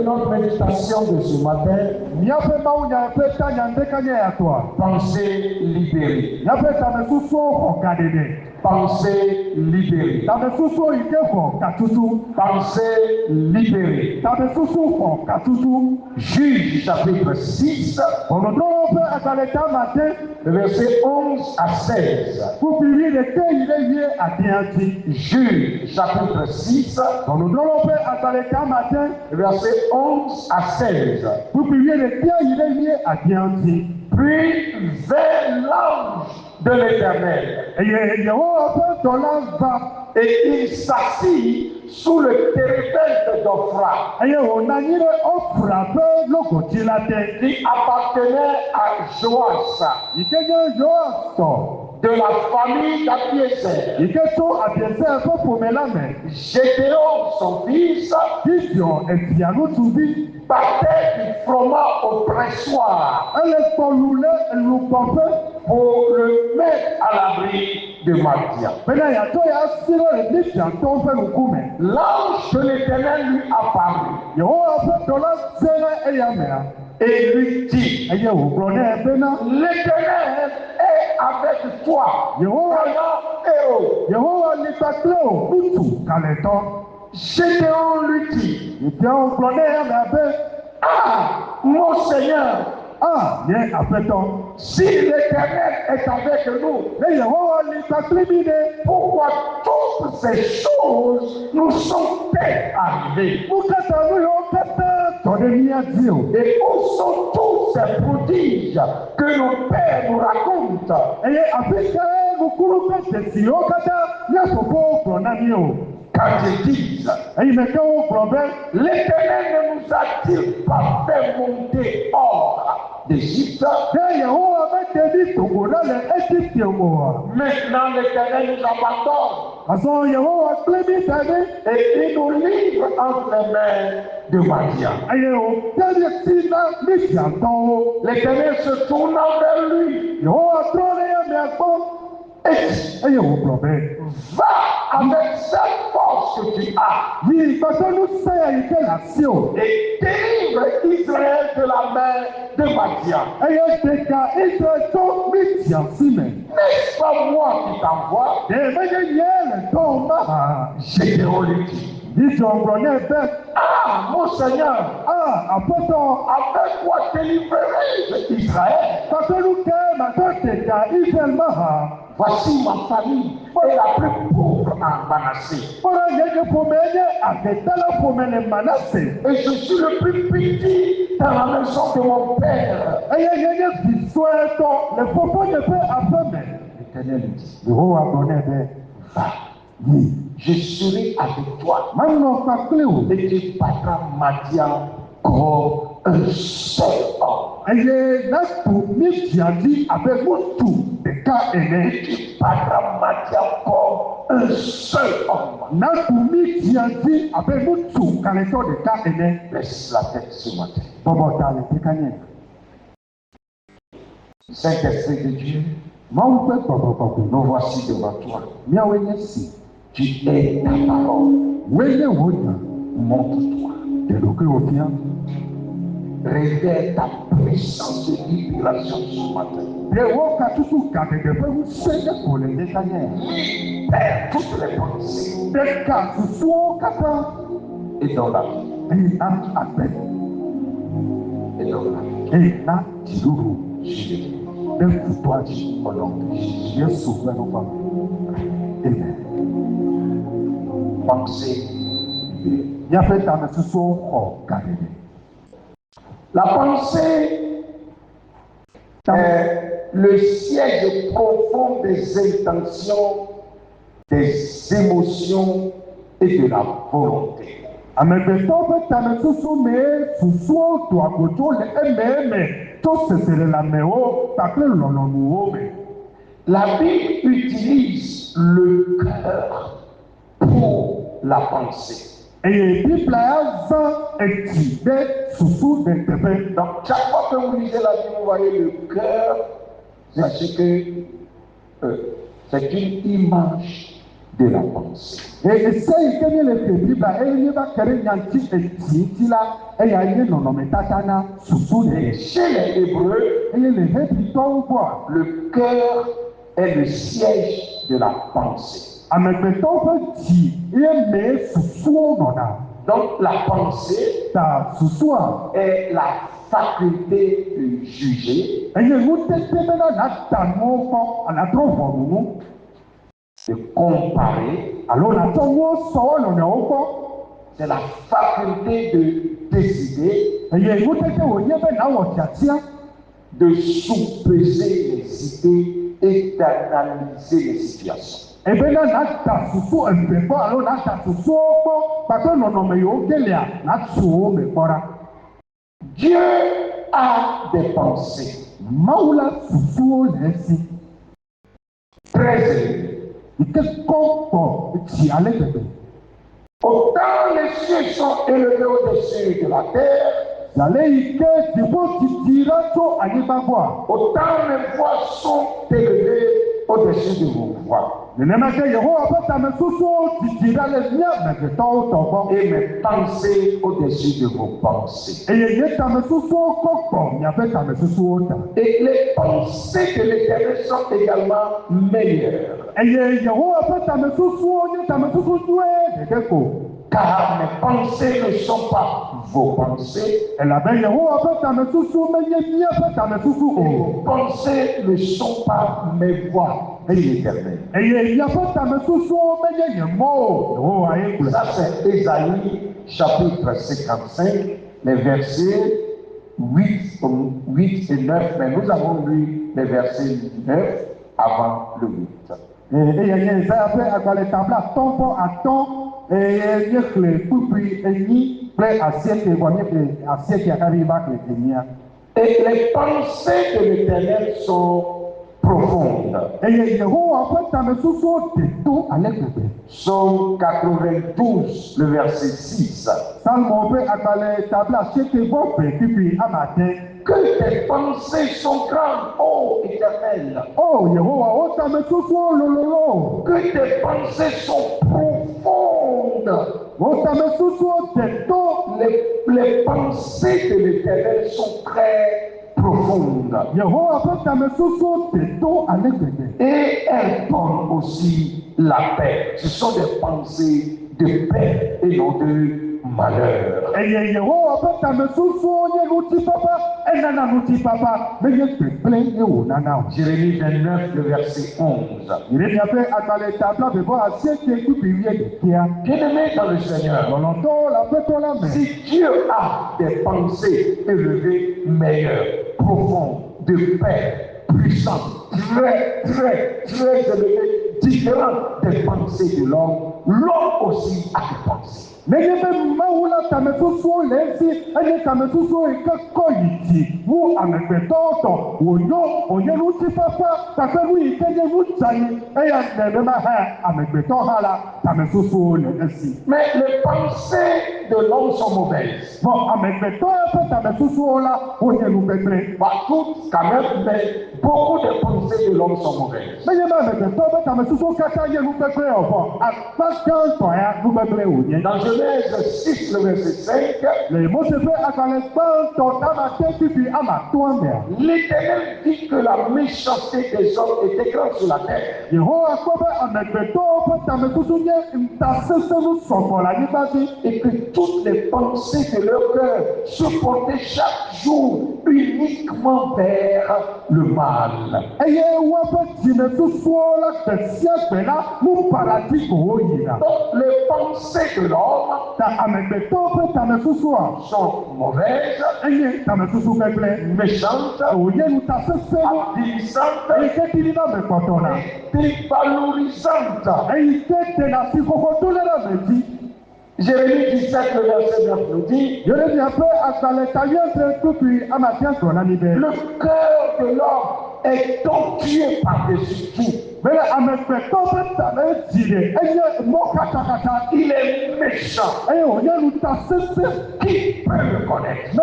Notre méditation de ce matin, pensée libérée. Pensée libérée. Pensée libérée. Juge chapitre 6, versets 11 à 16. Juge chapitre 6, versets 11 à 16. Puis vers l'ange de l'Éternel, et il s'assit sous le térébinthe d'Ophra, qui appartenait à Joas, de la famille d'Abiézer. Gédéon, son fils, battait du froment au pressoir pour le mettre à l'abri de Madian. L'ange de l'Éternel lui apparut et lui dit, l'Éternel est avec toi, vaillant héros. Gédéon lui dit, ah, mon Seigneur, si l'Éternel est avec nous, pourquoi toutes ces choses nous sont-elles arrivées? Et où sont tous ces prodiges que nos pères nous racontent? Quand ils disent, l'Éternel ne nous a-t-il pas fait monter hors d'Égypte? Maintenant l'Éternel nous abandonne et il nous livre entre les mains de Madian. L'Éternel se tournant vers lui et dit, va avec cette force que tu as et délivre Israël de la main de Madian. N'est-ce pas moi qui t'envoie? Gédéon lui dit, ah, mon Seigneur, avec quoi délivrerai-je Israël? Voici ma famille est la plus pauvre en Manassé. Et je suis le plus petit dans la maison de mon père. L'Éternel dit, va, je serai avec toi. Et tu battras Madian comme un seul homme. Et tu battras Madian comme un seul homme. Baisse la tête ce matin. Saint-Esprit de Dieu, nous voici devant toi. Tu es ta parole. Montre-toi. Révèle ta puissance de libération ce matin. Libère toutes les pensées et dans la vie. Et dans la vie. Au nom de Jésus. Amen. Pensée libérée. La pensée est le siège profond des intentions, des émotions et de la volonté. La Bible utilise le cœur pour la pensée. Donc, chaque fois que vous lisez la Bible, vous voyez le cœur, c'est une image de la pensée. Et ça, il y a le Bible, et il y a Et chez les Hébreux, le cœur est le siège de la pensée. Donc la pensée est la faculté de juger, de comparer. C'est la faculté de décider, de sous-peser les idées et d'analyser les situations. Dieu a des pensées très élevées. Autant les cieux sont élevés au-dessus de la terre, autant mes voix sont élevées au-dessus de vos voix. Et mes pensées au-dessus de vos pensées. Et les pensées de l'Éternel sont également meilleures. Car mes pensées ne sont pas vos pensées. Et vos pensées ne sont pas mes voix, dit l'Éternel. Ça, c'est Ésaïe chapitre 55, les versets 8 et 9. Mais nous avons lu les versets 9 avant le 8. Et les pensées de l'Éternel sont profondes. Psaume 92, le verset 6. Que tes pensées sont grandes, ô Éternel. Que tes pensées sont profondes. Les pensées de l'Éternel sont très profondes. Et elles donnent aussi la paix. Ce sont des pensées de paix et non de malheur. Jérémie 29, le verset 11. Bien-aimé dans le Seigneur, si Dieu a des pensées élevées, meilleures, profondes, de paix, puissantes, très élevées, différentes des pensées de l'homme, l'homme aussi a des pensées. Mais les pensées de l'homme sont mauvaises. Pas toutes quand même, mais beaucoup de pensées de l'homme sont mauvaises. Dans Genèse 6, le verset 5, l'Éternel dit que la méchanceté des hommes était grande sur la terre. Et que toutes les pensées de leur cœur se portaient chaque jour uniquement vers le mal. Donc les pensées de l'homme sont mauvaises, méchantes, avilissantes, dévalorisantes. Jérémie 17, le verset 9 nous dit, le cœur de l'homme est tortueux par-dessus tout. Il est méchant. Qui peut le connaître?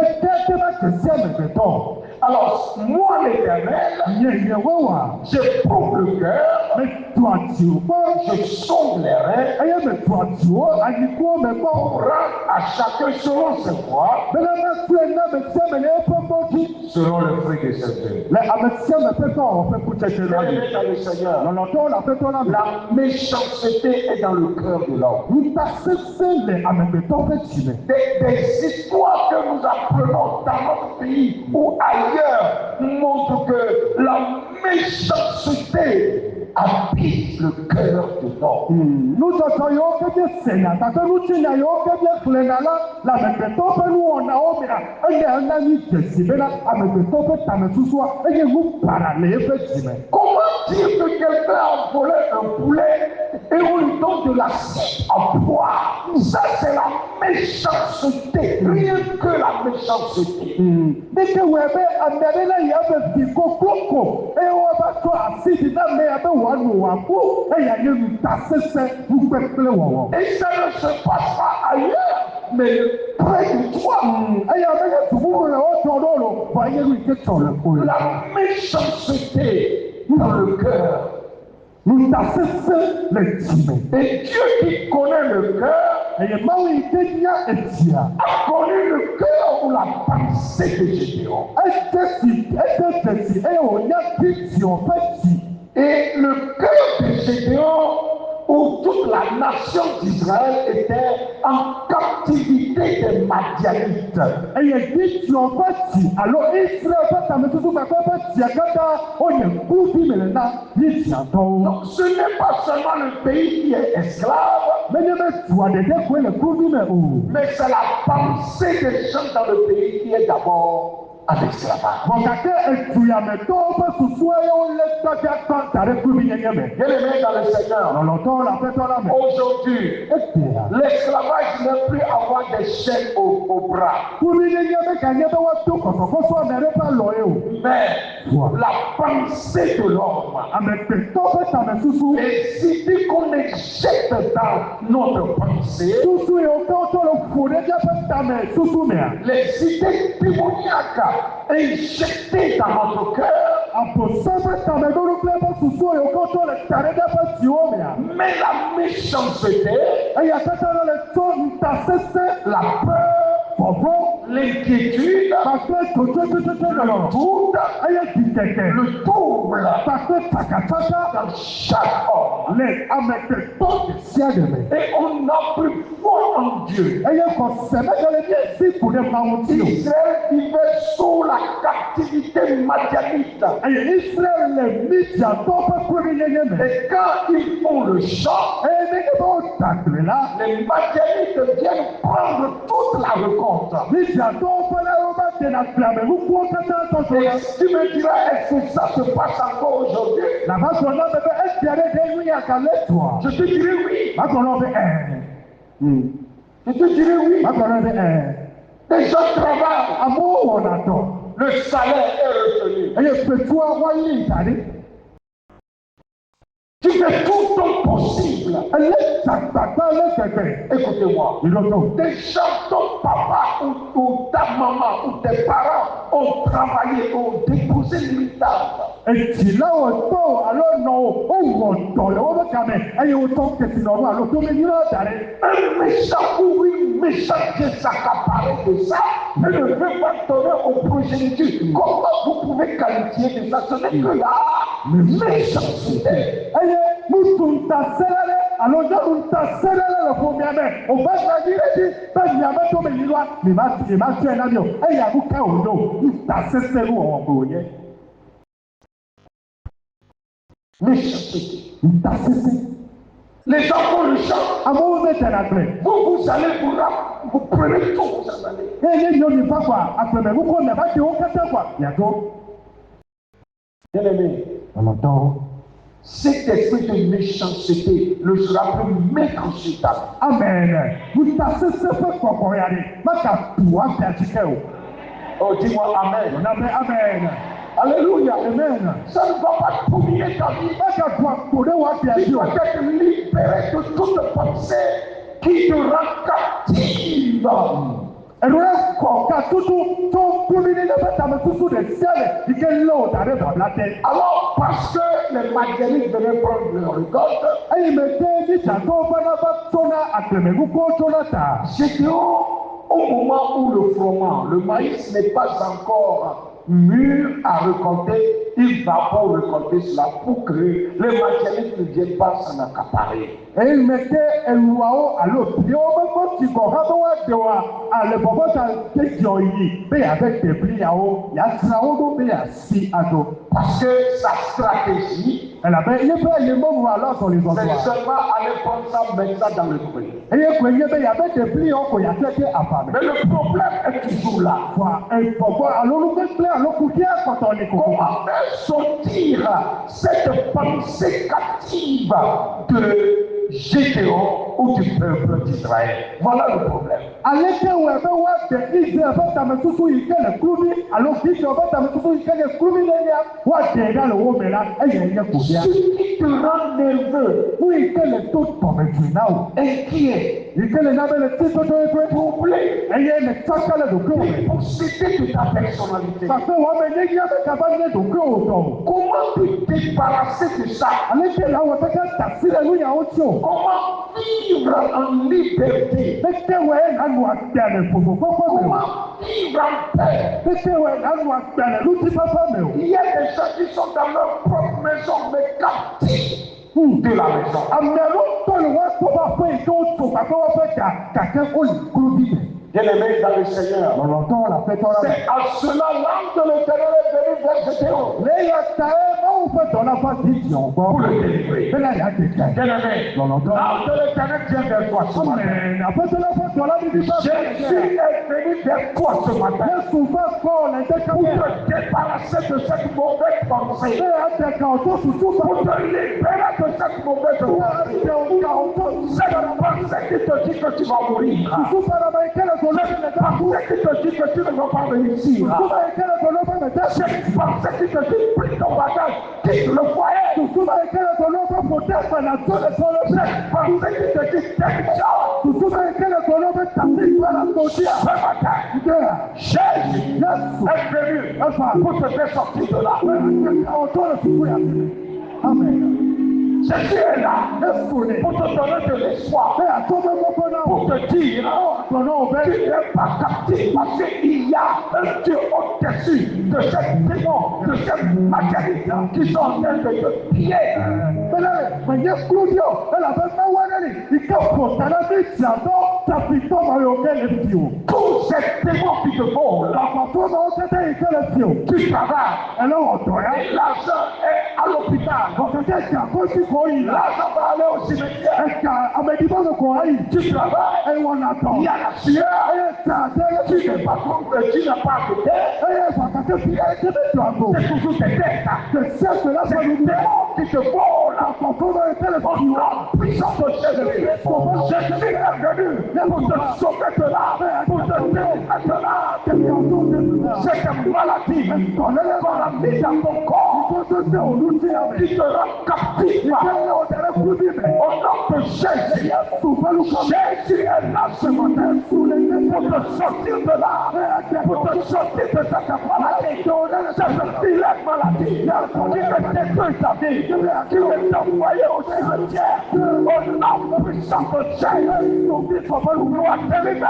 Alors, moi, l'Éternel, j'éprouve le cœur, je sonde les reins, pour rendre à chacun selon ses voies, selon le fruit de ses œuvres. Bien-aimés dans le Seigneur, la méchanceté est dans le cœur de l'homme. Des histoires que nous apprenons dans notre pays ou ailleurs montrent que la méchanceté habite le cœur de l'homme. Comment dire que quelqu'un a volé un poulet et on lui donne de l'acide à boire? Ça, c'est la méchanceté, rien que la méchanceté. Et ça ne se passera ailleurs, mais près de toi. La méchanceté dans le cœur. Et Dieu qui connaît le cœur a connu le cœur ou la pensée de Gédéon. Et le cœur de Gédéon, où toute la nation d'Israël était en captivité des Madianites. Donc ce n'est pas seulement le pays qui est esclave, mais c'est la pensée des gens dans le pays qui est d'abord en esclavage. Bien-aimés dans le Seigneur, aujourd'hui, l'esclavage n'est plus avoir des chaînes au bras. Mais la pensée de l'homme, les idées qu'on éjecte dans notre pensée, les idées démoniaques injectées dans notre cœur, mais la méchanceté, la peur, l'inquiétude, le doute, le trouble dans chaque homme. Et on n'a plus foi en Dieu. Israël vivait sous la captivité madianite. Et quand ils font le chant, les Madianites viennent prendre toute la récolte. Et tu me diras, est-ce que ça se passe encore aujourd'hui? Je te dirai oui. Je te dirai oui. Les gens travaillent. Le salaire est retenu. Tu fais tout ton possible. Écoutez-moi. Déjà ton papa ou ta maman ou tes parents ont travaillé, ont déposé l'héritage. Un méchant ou une méchante vient s'accaparer de ça et ne veut pas donner aux progénitures. Comment vous pouvez qualifier de ça? Ce n'est que la méchanceté. Méchanceté. Les gens font le chant. Vous allez vous prenez tout, vous allez. Bien-aimé, cet esprit de méchanceté ne sera plus maître sur ta vie. Amen. Oh, dis-moi amen. Amen. Alléluia. Amen. Ça ne va pas dominer ta vie. Tu dois être libéré de toute pensée qui te rend captive. Alors, parce que les Madianites venaient prendre leur récolte, Gédéon, au moment où le froment, le maïs n'est pas encore mûr à récolter, il va pour récolter cela pour que les Madianites ne viennent pas s'en accaparer. Parce que sa stratégie, c'est seulement aller prendre ça, mettre ça dans le fruit. Mais le problème est toujours là. Comment faire sortir cette pensée captive de Gédéon ou du peuple d'Israël? Voilà le problème. Ce qui te rend nerveux, inquiet, troublé, possédé de ta personnalité. Comment te débarrasser de ça? Comment vivre en liberté? Comment vivre en paix? Il y a des gens qui sont dans leur propre maison, mais captifs de la maison. Bien-aimés dans le Seigneur, c'est à cela l'âme de l'Éternel est venue vers Gédéon pour le délivrer. Bien-aimés, l'âme de l'Éternel vient vers toi ce matin. Jésus est venu vers toi ce matin pour te débarrasser de cette mauvaise pensée, pour te libérer de cette mauvaise pensée. C'est la pensée qui te dit que tu vas mourir. Cette pensée qui te dit que tu ne vas pas réussir. Cette pensée qui te dit pris ton bagage, quitte le foyer. Cette pensée qui te dit ce matin, Jésus est venu pour te faire sortir de là. Amen. Jésus est là pour te donner de l'espoir, pour te dire tu n'es pas captif parce qu'il y a un Dieu au-dessus de cette démon, de cette maladie qui sont en train de te piller. Tous ces démons qui te volent, tu travailles, l'argent est à l'hôpital. L'argent va aller au cimetière. Tu travailles. Il y a la sueur. Tu n'es pas contre, tu n'as pas côté. C'est toujours tes têtes. C'est des démons qui te volent. On a puissance de Jésus. Jésus est venu pour te sauver de là, pour te délivrer de là. Cette maladie qu'on a mis dans ton corps, qui te rend captif. Au nom de Jésus, Jésus est là ce matin pour te sortir de là, pour te sortir de cette maladie, cette vilaine maladie qui te détruit ta vie, qui veut t'envoyer au cimetière. Au nom puissant de Jésus, you are delivered.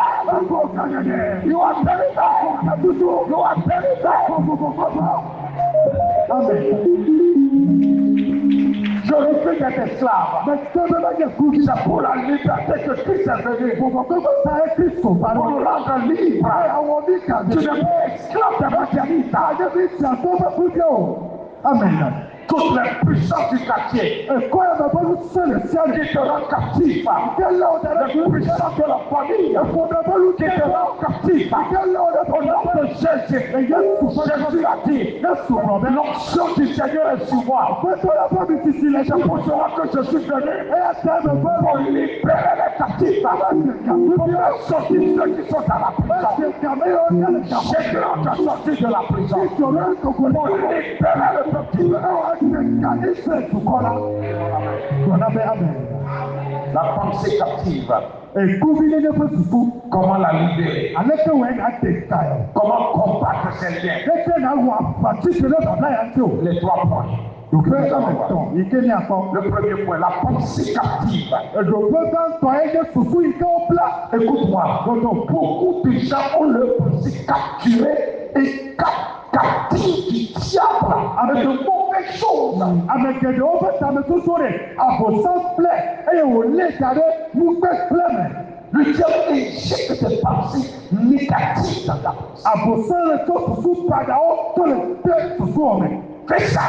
You are delivered. You are delivered. Amen. Je refuse d'être esclave. C'est pour la liberté que Christ est venu. Pour nous rendre libre. Tu n'es pas esclave de Madianite. Amen. Toutes les puissances du quartier qui te rendent captif, les puissances de la famille qui te rendent captif. Au nom de Jésus, Jésus a dit, l'onction du Seigneur est sur moi. C'est pour cela que je suis venu pour libérer les captifs, pour sortir ceux qui sont dans la prison. Jésus a sorti de la prison pour libérer le peuple. La pensée captive. Comment la libérer? Comment combattre liens. Les 3 points. Le premier point, la pensée captive. Écoute-moi, beaucoup de gens ont leur pensée capturée et captive du diable avec de mauvaises choses. Le diable injecte des pensées négatives dans ta pensée. Fais ça.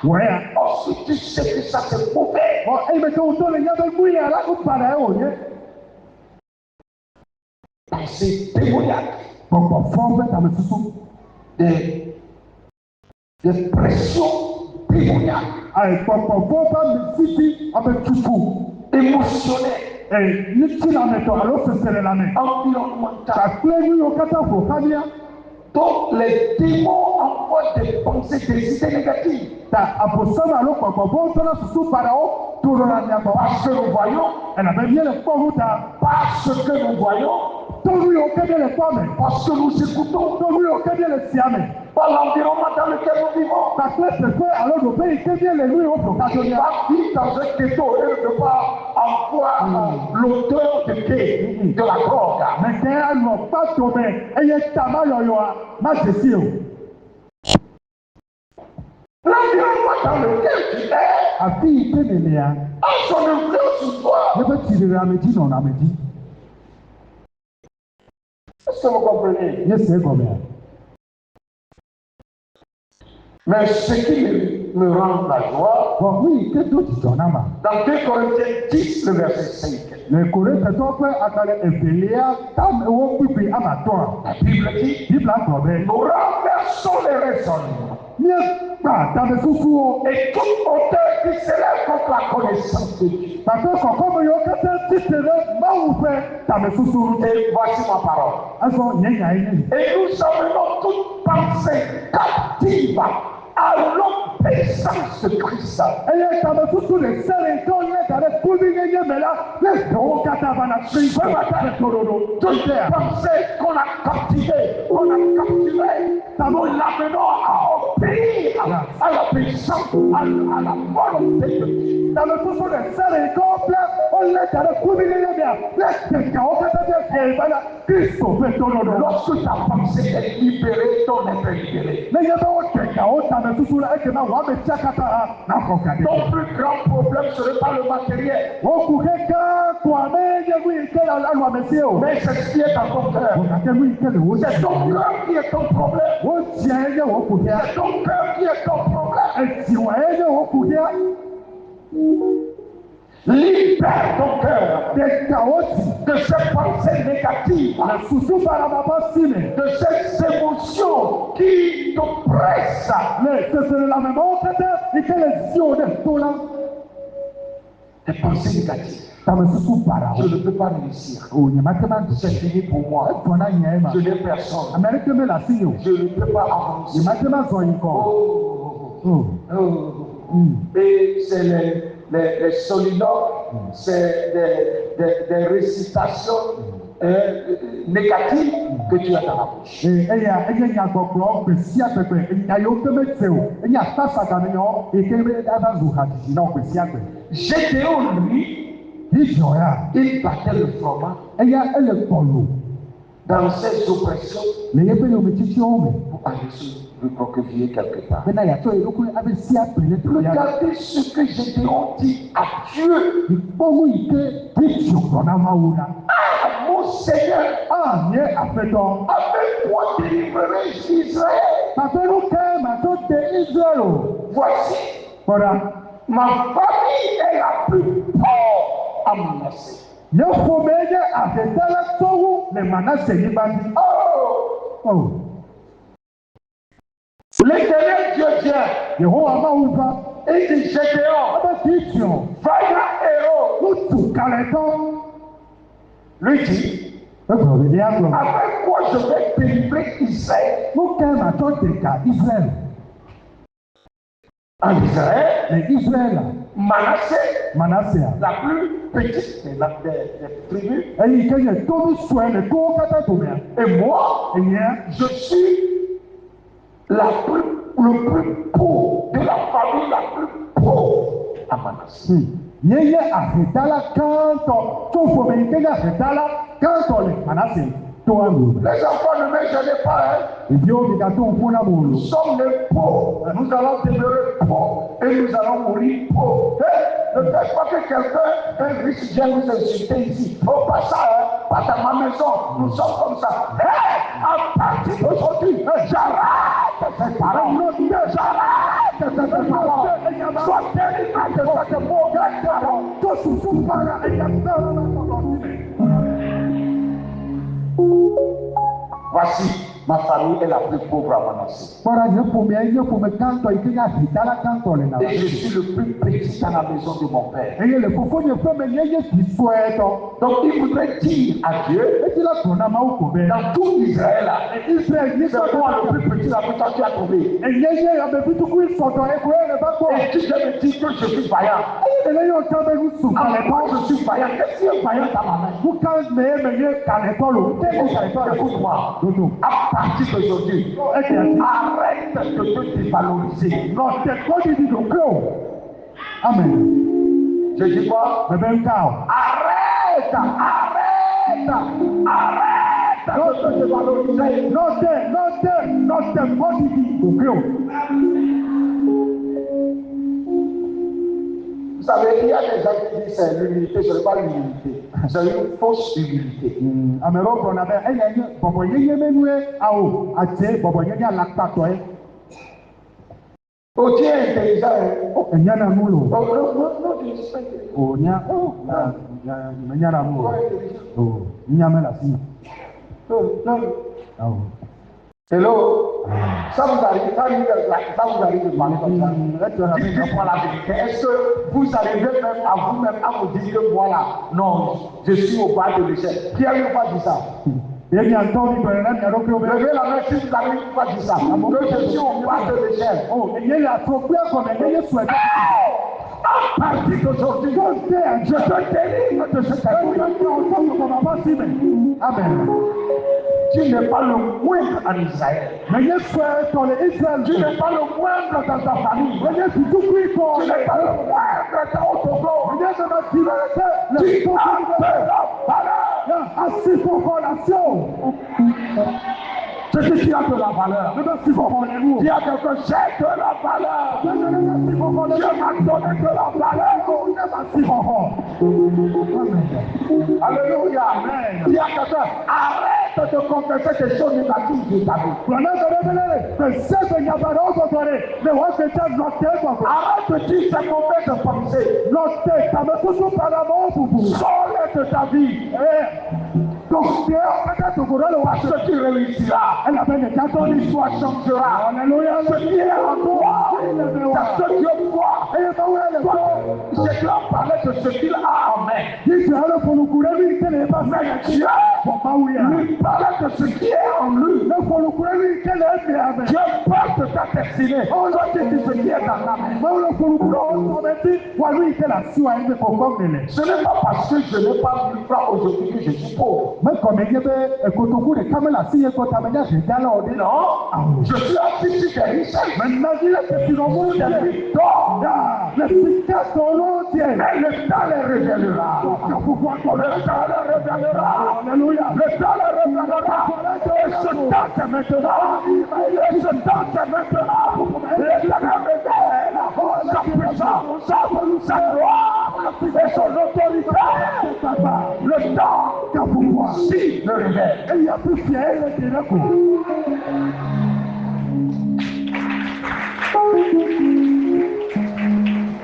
Ensuite, tu sais que ça c'est mauvais. Pensée démoniaque. Des pressions démoniaques. Émotionnelles. Environnementales. Donc les démons envoient des pensées, des idées négatives. Parce que nous voyons, parce que nous voyons, parce que nous écoutons, par l'environnement dans lequel nous vivons. Je ne vais pas vivre dans un ghetto et ne pas avoir l'odeur de la drogue. L'environnement dans lequel tu es a son influence sur toi. Est-ce que vous comprenez? Mais ce qui me rend la joie, dans 2 Corinthiens 10, le verset 5, la Bible dit, nous renversons les raisonnements et toute hauteur qui s'élève contre la connaissance de Dieu. Et voici ma parole. Et nous amenons toute pensée captive à l'obéissance de Christ. Toute pensée qu'on a captivée, nous l'amenons à obéir à l'obéissance, à la volonté de Dieu. Lorsque ta pensée est libérée, ton être est libéré. Ton plus grand problème ce n'est pas le matériel, mais c'est ce qui est dans ton cœur. C'est ton cœur qui est ton problème. C'est ton cœur qui est ton problème. Libère ton cœur de ces pensées négatives, de ces émotions qui t'oppressent. Des pensées négatives. Je ne peux pas réussir. C'est fini pour moi. Je n'ai personne. Je ne peux pas avancer. Et c'est les soliloques, c'est des récitations négatives que tu as dans la bouche. Gédéon, lui, il battait le format dans ses oppressions pour aller se recroqueviller quelque part. Regardez ce que Gédéon dit à Dieu. Ah, mon Seigneur, avec quoi délivrerai-je Israël? Voici, ma famille est la plus pauvre à Manassé. L'Éternel Dieu vient et dit Gédéon, vaillant héros, lui dit, avec quoi je vais délivrer Israël? En Israël, Manassé, la plus petite des tribus, et moi, je suis le plus pauvre de la famille la plus pauvre à Manassé. Yeye ahedala kanto tó fòmè ìkéde ahedala kanto le Manassé tó àlù. Les enfants ne me gênez pas, hein. Ìdí òbí ká tó ń fún náà mò ń lò. Nous sommes les pauvres. Nous allons demeurer pauvres et nous allons mourir pauvres. Ne faites pas que quelqu'un, un riche, vienne vous insulter ici. Oh, pas ça, hein. Pas dans ma maison. Nous sommes comme ça. À partir d'aujourd'hui, j'arrête cette parole. J'arrête cette parole. Sois délicat de cette mauvaise parole. Que sous son parole et voici, ma famille est la plus pauvre à Manassé. Et je suis le plus petit dans la maison de mon père. Donc il voudrait dire à Dieu, dans tout Israël, c'est moi le plus petit là que toi tu as trouvé. Et tu viens me dire que je suis vaillant. Moi je suis vaillant. Qu'est-ce qui est vaillant dans ma main? Écoute-moi. À partir d'aujourd'hui, arrête de te dévaloriser. Non, c'est quoi tu dis donc? Amen. Je dis quoi? Arrête de te dévaloriser. Non, c'est quoi tu dis donc? Vous savez, il y a des gens qui disent c'est l'humilité, ce n'est pas l'humilité. C'est une fausse humilité. Oh, tu es intelligent. Hello? Ça vous arrive de parler comme ça. Dites-moi la vérité. Est-ce que vous arrivez même à vous-même à vous dire que voilà, non, je suis au bas de l'échelle. Qui a eu pas dit ça? Levez la main si vous n'avez pas dit ça. Que je suis au bas de l'échelle. À partir d'aujourd'hui, je te délivre de ce cadeau. Amen. Tu n'es pas le moindre en Israël. Tu n'es pas le moindre dans ta famille. Tu n'es pas le moindre dans ton corps. Tu as ce que tu as de la valeur. Dis à quelqu'un, j'ai de la valeur. Dieu m'a donné de la valeur. Alléluia. Dis à quelqu'un, arrête de confesser des choses négatives de ta vie. Arrête de dire c'est mauvais de penser. Sors de ta vie. Donc, ce qui réussira, ton histoire changera. Ce qui est en toi, c'est ce Dieu voit. Je dois parler de ce qu'il a en main. Mais Dieu lui parle de ce qui est en lui. Dieu parle de ta destinée. Toi, tu dis ce qui est dans ta main. Ce n'est pas parce que je n'ai pas vu francs aujourd'hui que je suis pauvre. Non, je suis assis sur des richesses. Maintenant, il est sur le monde des victoires. Le temps les révélera. Le temps les révélera. Alléluia. Le temps les révélera. Et ce temps c'est maintenant. Et ce temps c'est maintenant. L'éternel révèle sa puissance, sa gloire et son autorité. Le temps qu'a pouvoir si le révèle. Et il y a plus fier et il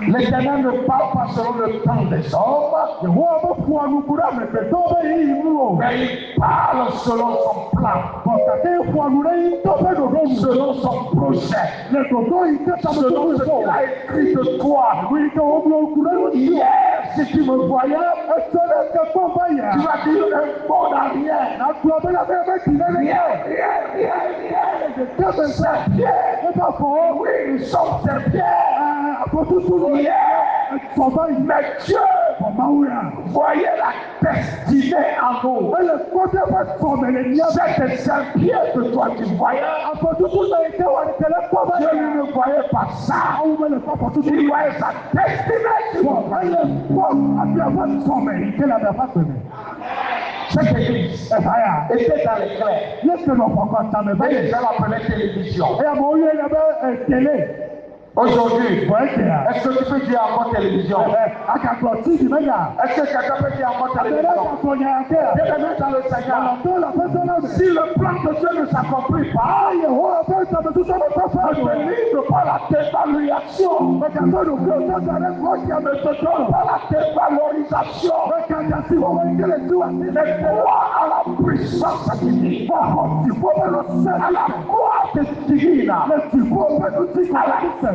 L'Éternel ne parle pas selon le temps des hommes, mais il parle selon son plan, selon son projet, selon ce qu'il a écrit de toi. Hier, si tu me voyais, tu vas dire un mot d'arrière. Rien. C'est Pierre. Oui, nous sommes ses pierres. Mais Dieu voyait la destinée en nous. C'était Saint-Pierre que toi tu voyais. Dieu lui ne voyait pas ça. Il voyait sa destination. Cette église était dans les clairs. Et ils l'appelaient télévision. Aujourd'hui, est-ce que tu peux dire encore télévision? Est-ce que quelqu'un peut dire encore télévision? Bienvenue dans le Seigneur. Si le plan de Dieu ne s'accomplit pas, ne livre pas la dévaluation. Ne pas la dévalorisation. Mais crois à la puissance divine. À la gloire divine. À la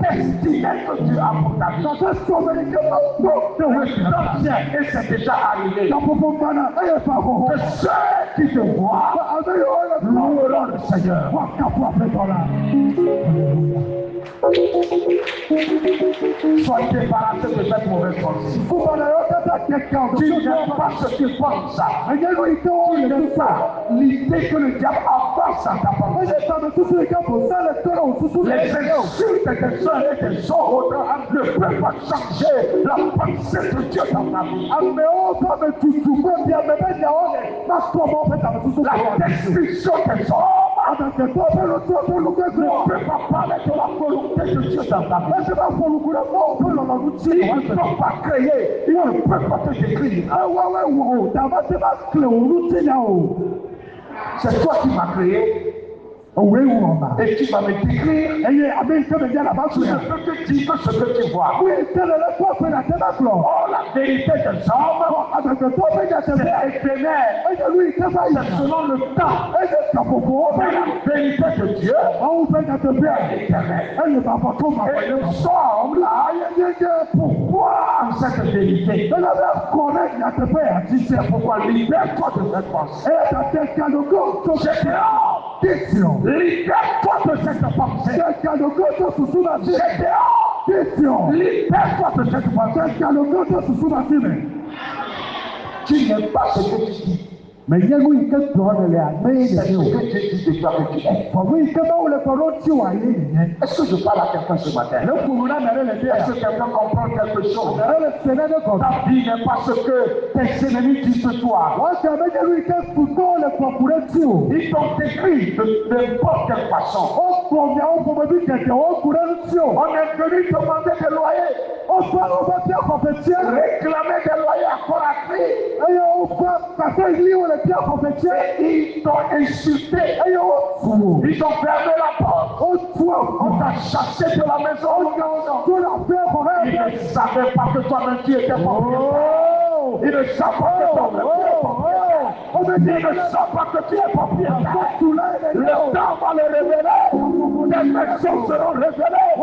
destinée que Dieu a pour ta vie. Et c'est déjà arrivé. Que ceux qui te voient loueront le Seigneur. Sois débarrassé de cette mauvaise pensée. Tu n'aimes pas ce qu'ils pensent. Tu n'aimes pas l'idée que le diable avance à ta pensée. Les insultes des uns et des autres ne peuvent pas changer la pensée de Dieu dans ta vie. La destruction des hommes ne peut pas parler de la volonté de Dieu dans ta vie. Ils ne peuvent pas créer, ils ne peuvent pas te décrire. C'est toi qui m'as créé. Et tu vas me décrire. Tu ne peux que dire ce que tu vois. Oh, la vérité des hommes, c'est éphémère. C'est selon le temps. Mais la vérité de Dieu, est éternelle. Et nous sommes là. Pourquoi cette vérité? C'est pourquoi libère-toi de cette pensée. Libère-toi de cette pensée. Libère-toi de cette pensée. Tu n'aimes pas ce que tu dis. C'est ce que Dieu dit de toi que tu es. Est-ce que je parle à quelqu'un ce matin? Est-ce que quelqu'un comprend quelque chose? Ta vie n'est pas ce que tes ennemis disent de toi. Ils t'ont décrit de n'importe quelle façon. On est venu demander des loyers. Réclamer des loyers à corps à cri. Ils t'ont insulté. Ils t'ont fermé la porte. On t'a chassé de la maison. Ils ne savaient pas que toi-même tu étais propriétaire. Ils ne savent pas que toi-même tu es propriétaire. Ils ne savent pas que tu es propriétaire. Le temps va les révéler. Tes maisons seront révélées.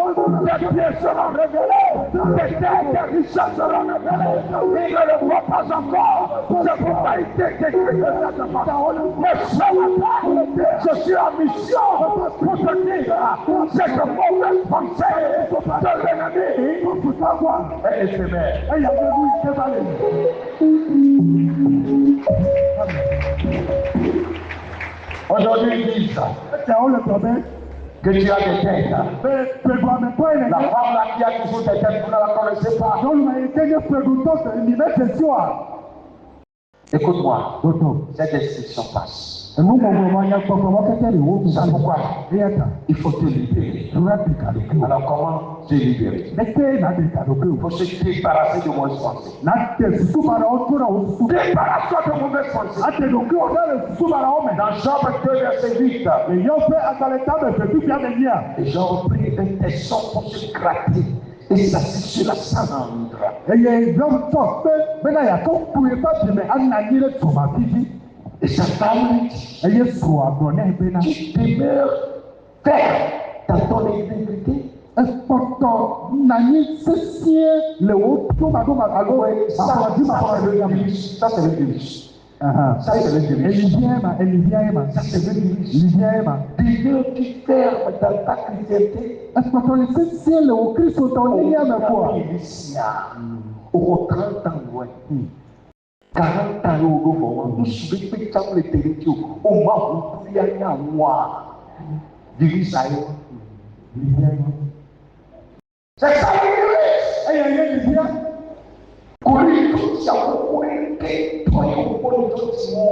Tes pieds seront révélés. Tes terres, tes richesses seront révélées. Ils ne le voient pas encore. C'est pourquoi il t'est écrit de cette façon. Mais ce matin, je suis en mission pour te dire cette mauvaise pensée de l'ennemi est éphémère. Aujourd'hui, ils disent que tu as des têtes. La femme là qui a toujours des têtes, vous ne la connaissez pas. Écoute-moi, cette destruction passe. C'est pourquoi il faut te libérer. Alors comment te libérer? Il faut se débarrasser de mauvaises pensées. Débarrasse-toi de mauvaises pensées. Dans Job 2, verset 8, les gens ont pris un tesson pour se gratter et s'assit sur la cendre. Et sa femme dit, tu demeures ferme dans ton intégrité. Ça c'est le virus. Ça c'est le virus. Ça c'est le virus. Demeures-tu ferme dans ta chrétienté. Au 30 ans loin. 40 ans au gouvernement, nous suivons les territoires au Maroc, il y a moi. Dirige ça. C'est ça l'église. Et il y a une bien. Courir tout ça pour courir que toi et pour tout ça.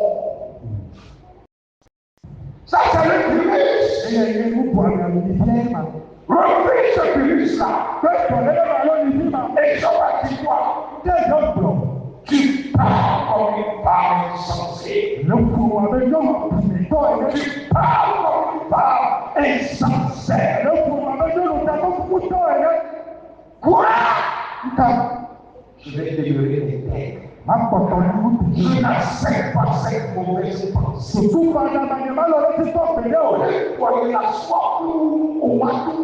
Ça c'est l'église. Et il y a une pour aller à l'univers. Repris ce virus-là. Et ça va dire quoi? Tu parles comme une femme insensée. Tu parles comme une femme insensée. Quoi? Je vais demeurer les têtes. Je n'accepte pas cette mauvaise pensée. Voyez la soif au matou.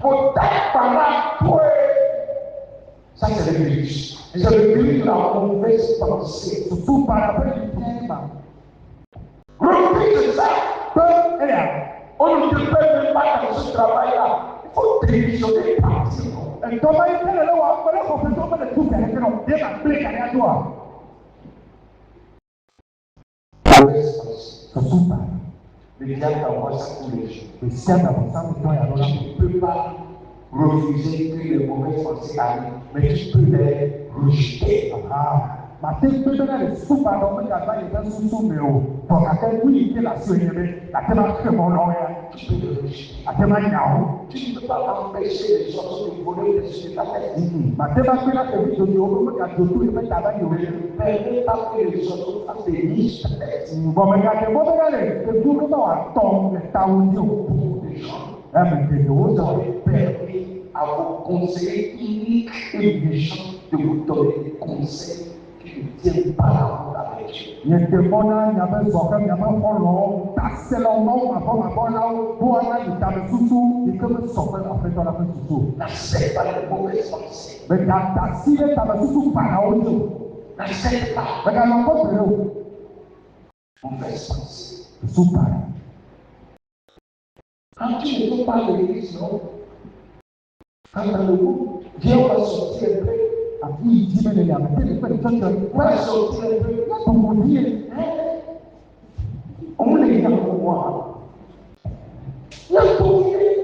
Peut-être pendant toi. Ça c'est l'église. C'est l'église de la mauvaise pensée. Surtout par rapport au bien. Repris de ça. On ne peut même pas dans ce travail-là. Il faut démissionner et partir. Le diable t'envoie ça tous les jours. Tu ne peux pas refuser que les mauvaises pensées arrivent, mais tu peux les rejeter. Tu peux les rejeter. Tu ne peux pas empêcher les autres de voler dessus de ta tête. Ne permets pas que les autres fassent des niches de ta tête. Beaucoup de gens, vous avez permis à vos conseillers uniques et méchants de vous donner des conseils qui ne tiennent pas la route avec Dieu. N'accepte pas les mauvaises pensées. N'accepte pas mauvaise pensée. Quand tu ne peux pas de l'église, non? Quand dans le groupe, Dieu va sortir un peu. Va sortir un peu. On les a pour moi. Il y a tout fait.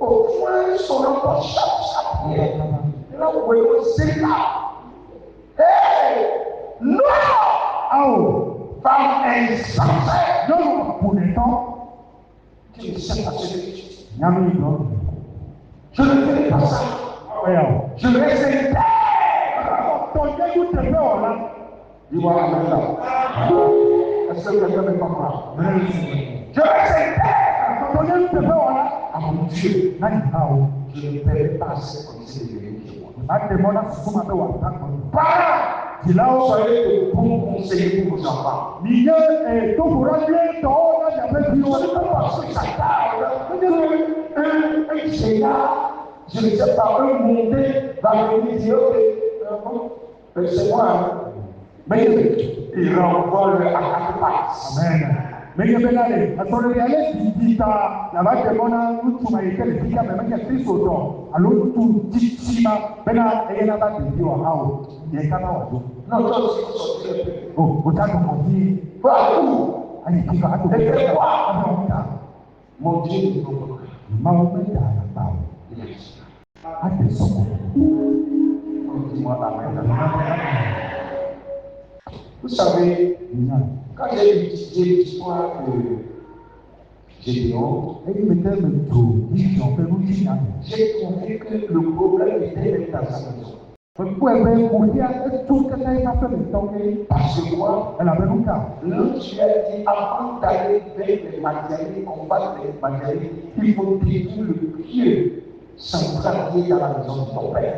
Au point, son rapport chaque là où c'est là. Hey! Non! Femme insensée. Tu ne sais pas ce que tu dis. Je ne ferai pas ça. Je reste intègre. Dis moi amen là. Est-ce que quelqu'un ne comprend pas? Je reste intègre à mon Dieu. Je ne paierai pas ce qu'on sait de moi. Soyez de bons conseillers pour vos enfants. Je ne peux pas que ça tarde. Un Seigneur, je ne sais pas, un monté va venir dire ok, c'est moi. Mais il renvoie le à quatre pattes. Amen. Mais non, toi aussi, tu sortir un peu. Va où? Et quoi? Mon Dieu, il faut dis-moi amen. Vous savez, quand j'ai étudié l'histoire de Gédéon, j'ai trouvé que le problème était dans sa maison. Parce que moi, l'autre tu as dit avant d'aller vers les matériels, combattre les matériels, il faut détruire le pied central qui est dans la maison de ton père.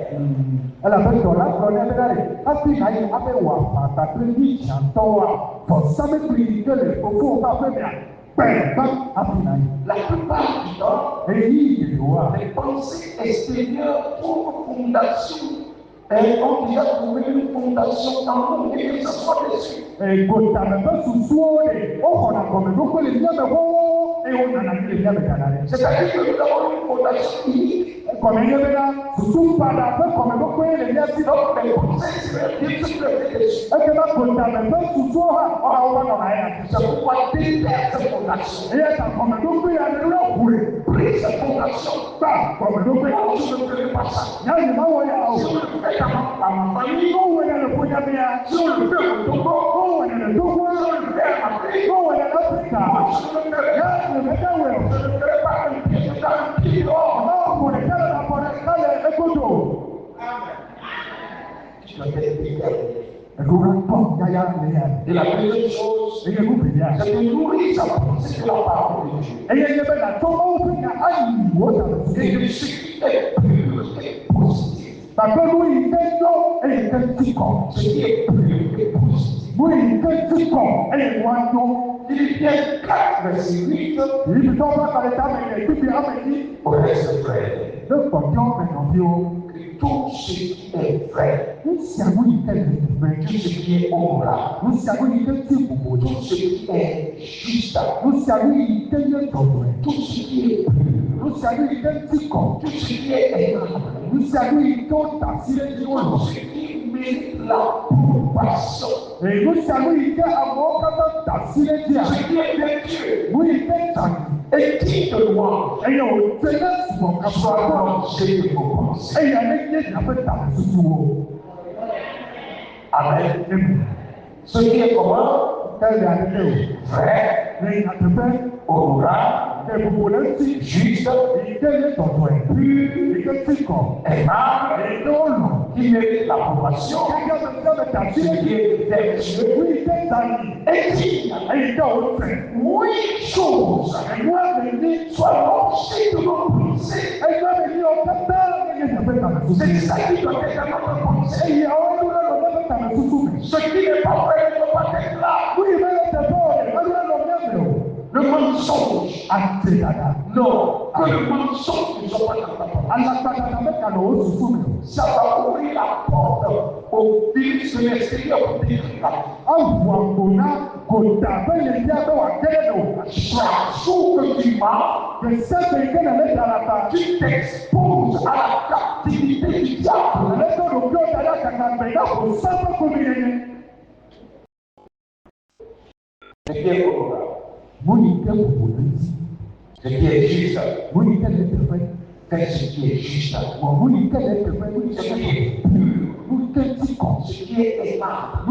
La plupart du temps, les pensées extérieures trouvent fondation. Et on déjà trouvé une fondation dans nous et que ça soit dessus. et on en a dit les biens de Canada. C'est-à-dire que nous avons une fondation unique. Comme il y a maintenant, surtout par la fin, comme vous pouvez les liens si Donc, les conseils spirituels se prêtent dessus. et que la fondamental, surtout, on a rien. C'est pourquoi déterre cette fondation. Et à comme vous pouvez aller là, oui. Prise cette fondation. Comme vous pouvez. Non, je ne ferai pas ça. Il y a une main où il y a. Si on le fait à ma famille, Où il y a le point de bien. si on le fait au Togo, Où il y a le Togo. si on le fait à Afrique, Où il y a l'Afrique. moi je ne le ferai pas. Je Je ne ferai pas un pied dans un pied dehors. Tu dois être déterminé. Et la deuxième chose, c'est de nourrir sa pensée de la parole de Dieu. Et de ce qui est pur et positif. Ce qui est pur et positif. Philippiens 4, verset 8. Au reste vrai. Tout ce qui est vrai, tout ce qui est honorable, tout ce qui est juste, tout ce qui est pur, tout ce qui est aimable, tout ce qui mérite l'approbation, ce qui est vertueux et digne de louange, soit l'objet de vos pensées. Amen. Ce qui est comment? Vrai, honorable, juste, pur, aimable, qui mérite l'approbation, ce qui est vertueux et digne. Oui, chose soit l'objet de nos pensées. C'est ça qui doit être dans notre pensée. Ce qui n'est pas vrai ne doit pas être là. Le mensonge. Non, que le mensonge ne soit pas dans ta pensée. Ça va ouvrir la porte au virus de l'extérieur pour détruire la vie. Chaque jour que tu mens, tu t'exposes à la captivité du diable. Ce qui est honorable, ce qui est juste, fais ce qui est juste, ce qui est pur, ce qui est aimable,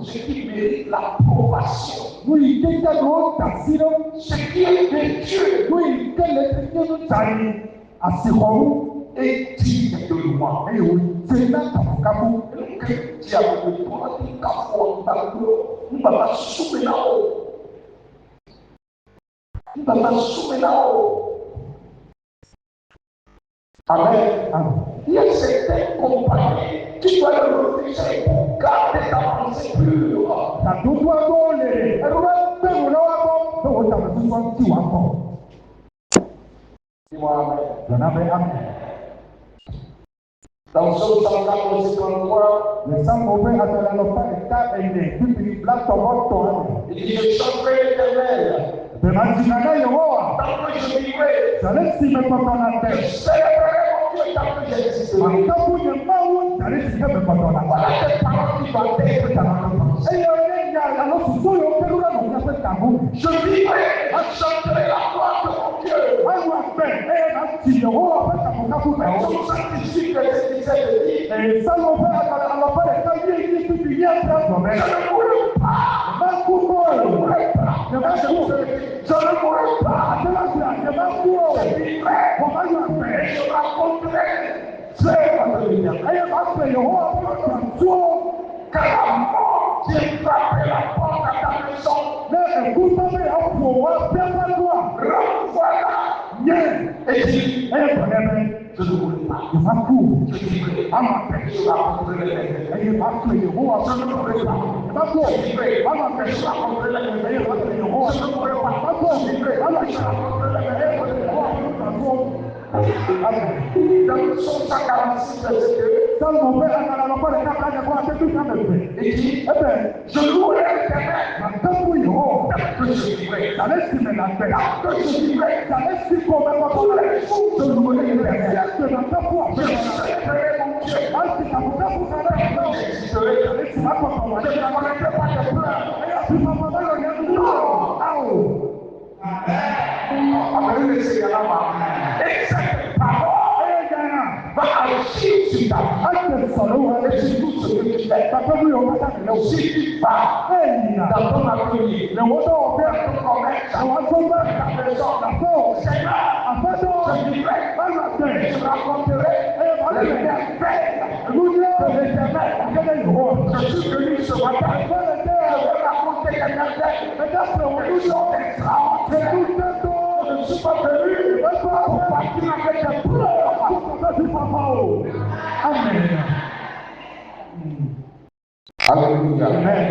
ce qui mérite l'approbation, ce qui est vertueux et digne de louange. Que diable de toi, il t'a fait nous va soumettre là-haut. Nous va soumettre là-haut. Amen. Il y a certaines compagnies qui doivent le refuser pour garder ta pensée pure. Dis-moi Amen. Dans Psaume 104, 53, il dit je chanterai l'Éternel. Tant que je vivrai, je célébrerai mon Dieu tant que j'existerai. Voilà cette parole qui doit être dans notre pensée. Je vivrai, je chanterai la gloire de mon Dieu. Tout sanctifie que je disais de dire. Je ne mourrai pas. Je vivrai. Et je raconterai. Car la mort vient frapper la porte à ta maison. Renvoie-la. Et dis, je ne voulais pas. Je vivrai. Je raconterai les je ne voulais pas. Je vivrai. Je raconterai les je ne voulais pas. Je vivrai. Je raconterai les dans le psaume 146, verset 2, il dit, je louerai l'Éternel tant que je vivrai. J'allais sur la paix. Que je vivrai J'allais sur complètement tous les jours de mon éternité. Je ne vais pas pouvoir Je faire célébrerai mon Dieu. si ça vous fait pour faire J'existerai. j'allais sur la porte. Je ne connaîtrai pas de pleurs. Et à ce moment-là, il y a du Non. Amen. Le Seigneur là-bas. Et cette parole va agir sur ta vie. Et sur tout ce que tu fais. Si tu pars dans ton avenir, dans ton commerce, dans ta maison, Seigneur, je vivrai et je raconterai les merveilles de l'Éternel. Je suis venu ce matin. Je vais raconter les merveilles. Elles sont extraordinaires. Je ne suis pas venu pour partir avec des pleurs. Amen. Alléluia. Amen.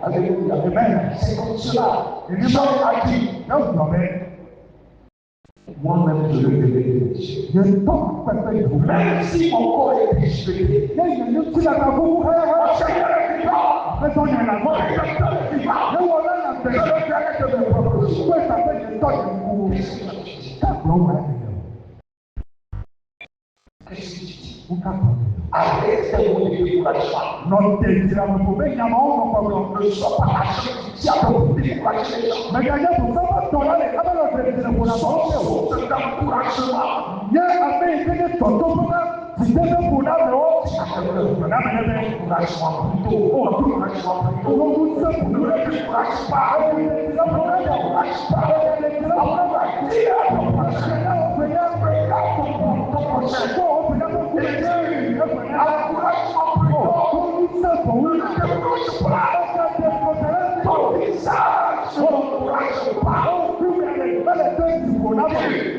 Alléluia. Amen. C'est comme cela. Jean a dit, moi-même je le verrai de Dieu. Même si mon corps est déchiré, mon Seigneur est vivant. Mon Rédempteur est vivant. Je le verrai de mes propres yeux. Qu'est-ce que tu dis? Arrête de me décourager. Ne sois pas lâché du diable pour décourager les gens.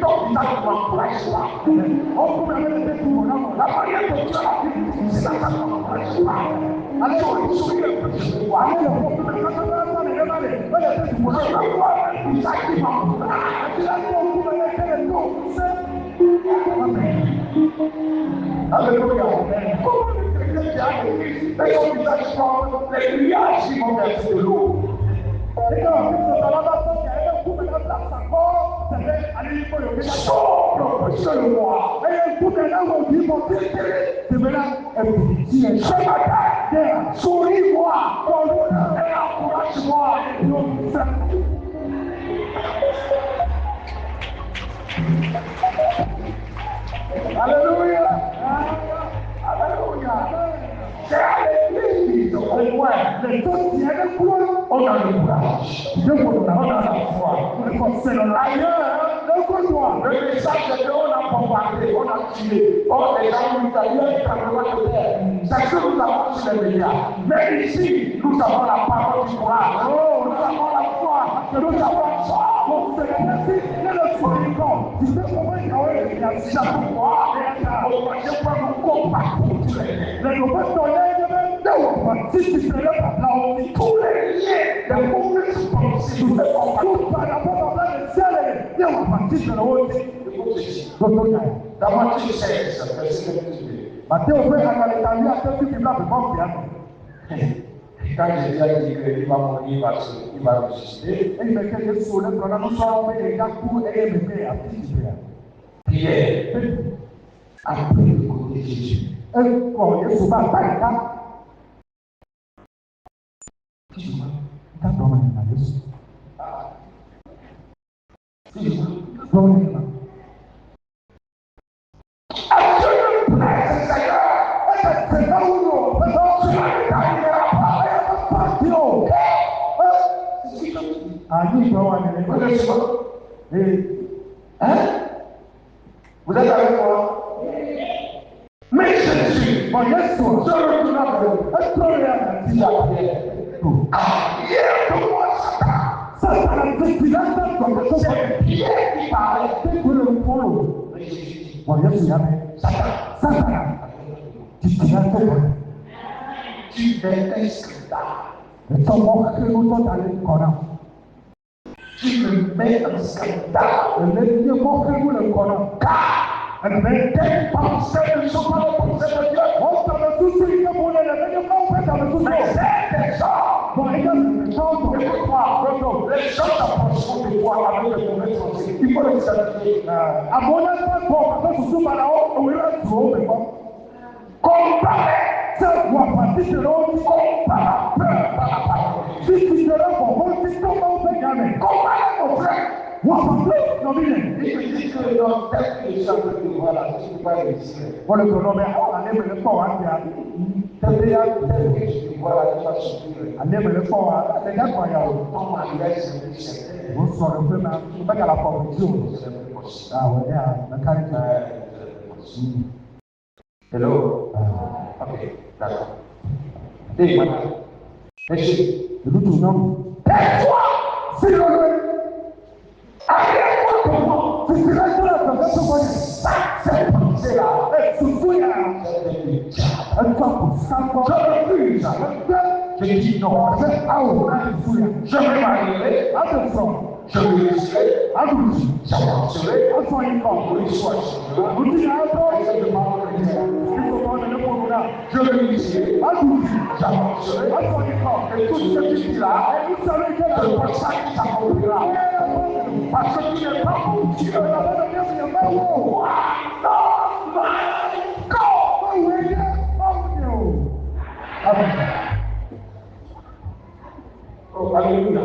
Source d'encouragement. Souris-moi et encourage-moi. Alléluia. Alléluia. C'est à l'église au moins. On a le courage. On a la foi. Ailleurs, le message de Dieu, on a bombardé, on a tué. Oh, les gens nous avaient tremblement de terre. C'est ce que nous avons sur les médias. Mais ici, nous avons la parole du courage. Oh, nous avons la foi. Nous avons la foi. Je peux nous combattre tous les liens de mauvaises pensées. Nous devons dans Matthieu 16, verset 22. Quand Jésus a dit qu'il va mourir, il va ressusciter, Pierre a pris le côté de Jésus. Vous êtes avec moi? Mais Jésus, se retourna vers eux. Il a Pierre. Hier de moi, Satan. C'est Pierre qui parlait. Satan. Tu es un scandale. Tu me mets en scandale. Car tes pensées ne sont pas les pensées de Dieu. Mais c'est des hommes Bon, et quand je chante, Écoute-moi, les gens t'approcheront de toi avec de mauvaises pensées. Il faut les saluer. à mon avis, bon, parce que sous Malao, on est trop, mais bon. Comparer, Ça doit partir de l'autre. compare peur par la parole. Si tu te rends compte, c'est comment on peut gagner. Comparer mon frère. Moi, en plus, non, mais Il te dit que dans tel que les gens veulent te voir là, tu ne peux pas réussir. on le connaît, mais on allait me le faire, hein, Tel que tu te vois là, tu vas souffrir. allez me le faire, hein, les gars, quoi, Ton mariage, c'est plus certain. on sort un peu, mais on va qu'à la formation. C'est plus possible. Ah ouais, la carité. Hello. Ok, d'accord. Dis, madame. Monsieur. Le tout nom. Tais-toi! C'est le Arrière-toi pour moi! c'est là que la personne va dire, Ça, cette pensée-là, et surtout, il y a un temps pour ça, je refuse. Je dis non. je vais Je vais m'arrêter. attention, Je vais rester. allons-y, J'avancerai. attention, il faut. Pour les soins. Vous dites, attends, Je demande le Seigneur. il faut prendre le bon là. Je vais rester. Allons-y, J'avancerai. attention, il faut. Et tout ce qui est là, Et vous savez que la c'est pour ça qu'il s'accomplira. Parce que tu n'es pas mon Dieu. What? Non, my God. Oh, alléluia.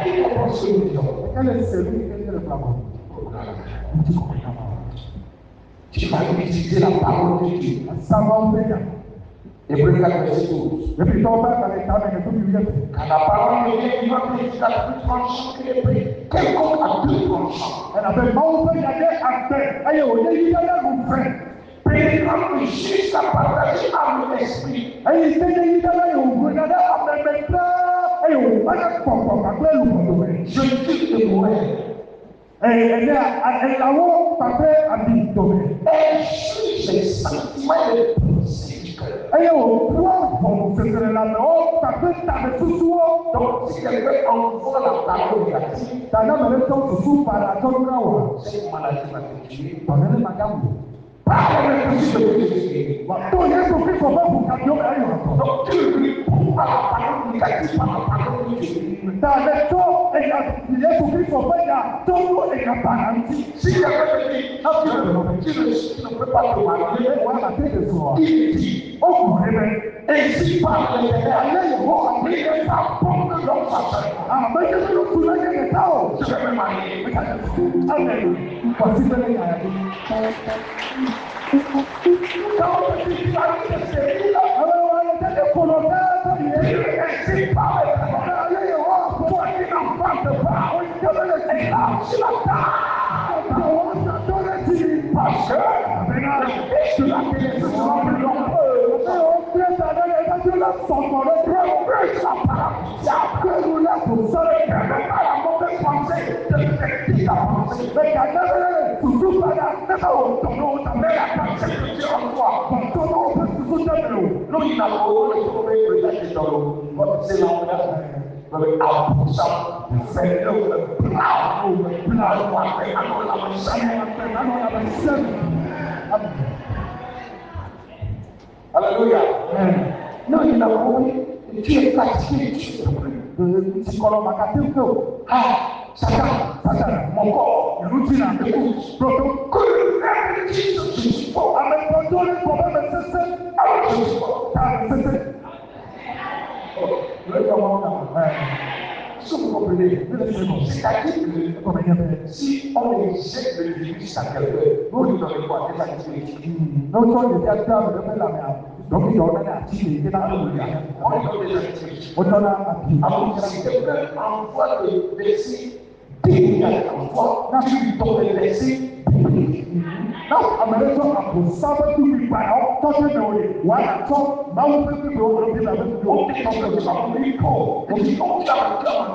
Qui comprend ce million? Quel est celui qui est le plafond? Tu vas utiliser la parole de Dieu. Ça va en faire. Hébreux 4, verset 12. Et puis, ton père, dans les tables, il y a tout le monde. Car la parole de Dieu qui va préciser à plus tranchant que l'épée. Quelconque à deux tranchants. Elle avait non fait gagner à faire. Et au début, il y a un frère. Pénétrant jusqu'à partager âme et esprit. Et il s'est dit, il y a un frère. Et au bas de son papa, le monde. Je dis de mourir. Et elle a haut, papa, a dit, domé. Et juge les sentiments et les pensées du cœur. Et au point, bon, c'est la main, papa, t'avais tout souvent. Donc, si quelqu'un envoie la parole négative, T'as n'a même temps sous par la tonne là. cette maladie va te tuer. T'en es ma gamme. Par le principe de Jésus. Ton esprit faut pas pour camion d'ailleurs. Donc, tu réponds à la parole négative par la parole de Dieu. T'as le temps et il est pour qu'il faut pas y a ton et la parentie. Si quelqu'un te dit, tu ne peux pas te marier, Ouais, la tête de soi. il dit, Oh, amen. et si par l'Éternel, il n'est pas bon de l'homme sa femme. Ah, mais je vais nous souligner les temps. Je vais me marier. Amen. Voici le lien. Quand on dit qu'il a dit que c'est lui, Alors, on était des volontaires, il est ainsi par l'Éternel. Toi qui n'en parles pas, je vais le élargir la table. Parce que le fils de la télé sera plus nombreux. Alléluia. Non, il a compris. Tu es fatigué, tu es plus. Psychologue, ma carte, Ah, Satan, mon corps, il nous dit là, écoute, proto, que le verbe de Dieu, je suis fort. avec ton don, le problème, c'est Alors, je suis fort. Est-ce que vous comprenez? C'est-à-dire que si on éjecte le virus à quelqu'un, vous lui donnez quoi? Des antibiotiques. On lui donne des antibiotiques. Alors, si quelqu'un envoie des versets démoniaques en toi, tu lui donnes des versets bibliques. Now, I'm a little apple, somebody to be by all talking away. Why I talk, now we will go and be like this. On dit que tu vas mourir pauvre. On dit qu'on t'a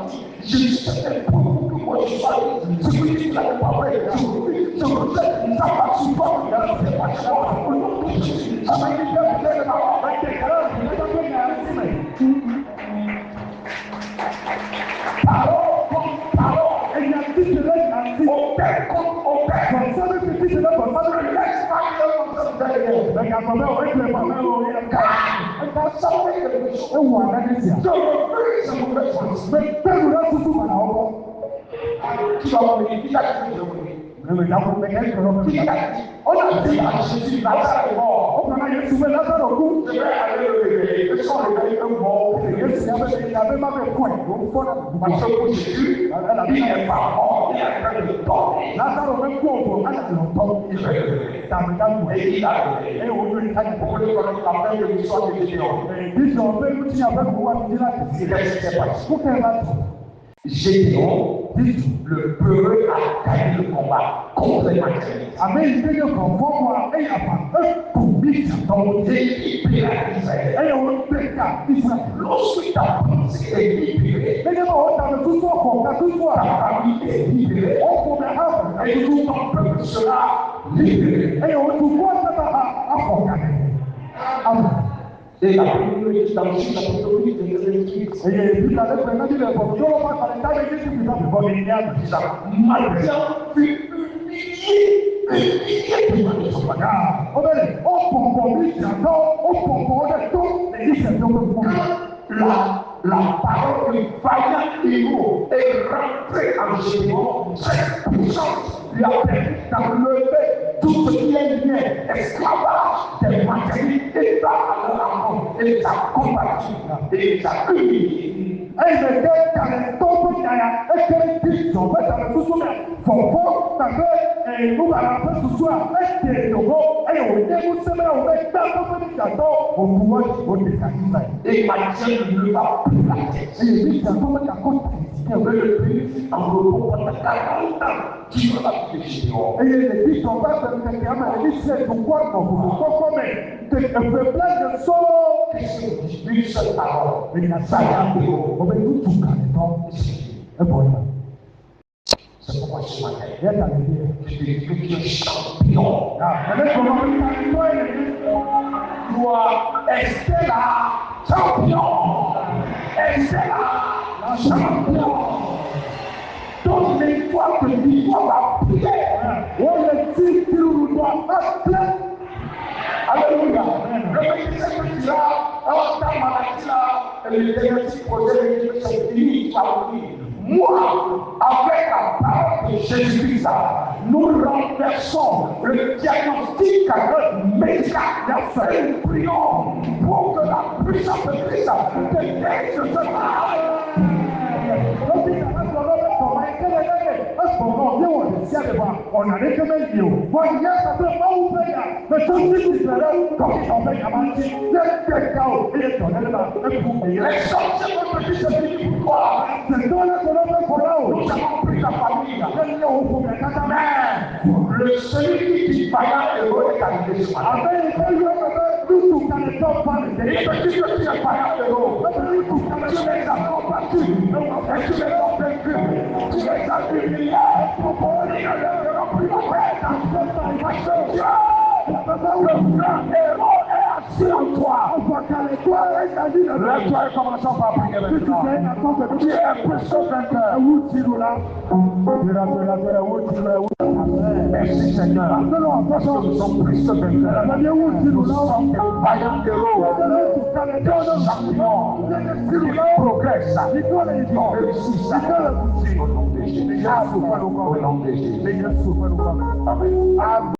dit, je suis certain pour que moi je sois ce que tu n'as pas fait. Je me fais, ça va souvent, c'est pas ça. Ça m'a dit que c'est la parole contre parole. Et il y a dit que Au père contre au père. from 750 to 7 Laisse pas que Gédéon, le peureux, a gagné le combat contre les matérialistes. Et il pria Israël. Lorsque ta pensée est libérée, ta famille est libérée, et tout ton peuple sera libéré. Et la Bible dit dans le chapitre 8, verset 15. Madian fut humilié devant son bagage. La parole du vaillant héros est rentrée en Gédéon, cette puissance lui a permis d'enlever tout ce qui est lié, esclavage, des matériels, et à leur amour, et a combattu, et a humilié. Et Madian ne leva plus la tête. Le pays en repos pendant 40 ans durant la vie de Gédéon. Une seule parole, vaillant héros. C'est pourquoi ce matin, je te dis que tu es champion. Toi, Estella, champion. Estella, champion. Donne l'histoire que l'histoire va prière. Alléluia. Le médecin que tu as, ta maladie là, et le diagnostic projet, c'est fini, ça oublie. Moi, avec la parole de Jésus-Christ, nous renversons le diagnostic médical et nous prions pour que la puissance de Christ te guérisse de ce mal. Les sorciers vont te dire c'est fini pour toi. Nous avons pris la famille. Mais le celui qui dit vaillant héros est arrivé ce matin. Il te dit que tu es vaillant héros. Tu les as combattus et tu les as vaincus. Tu les as humiliés. Ils ne lèveront plus la tête. Parce que Dieu, le grand héros, est assis en toi. Lève-toi et commençons par prier maintenant. Tu es puissant vainqueur. Merci Seigneur. Parce que nous sommes puissants vainqueurs. Nous sommes des vaillants héros. Des champions. Qui progressent. Qui réussissent. Au nom de Jésus. Au nom de Jésus. Amen.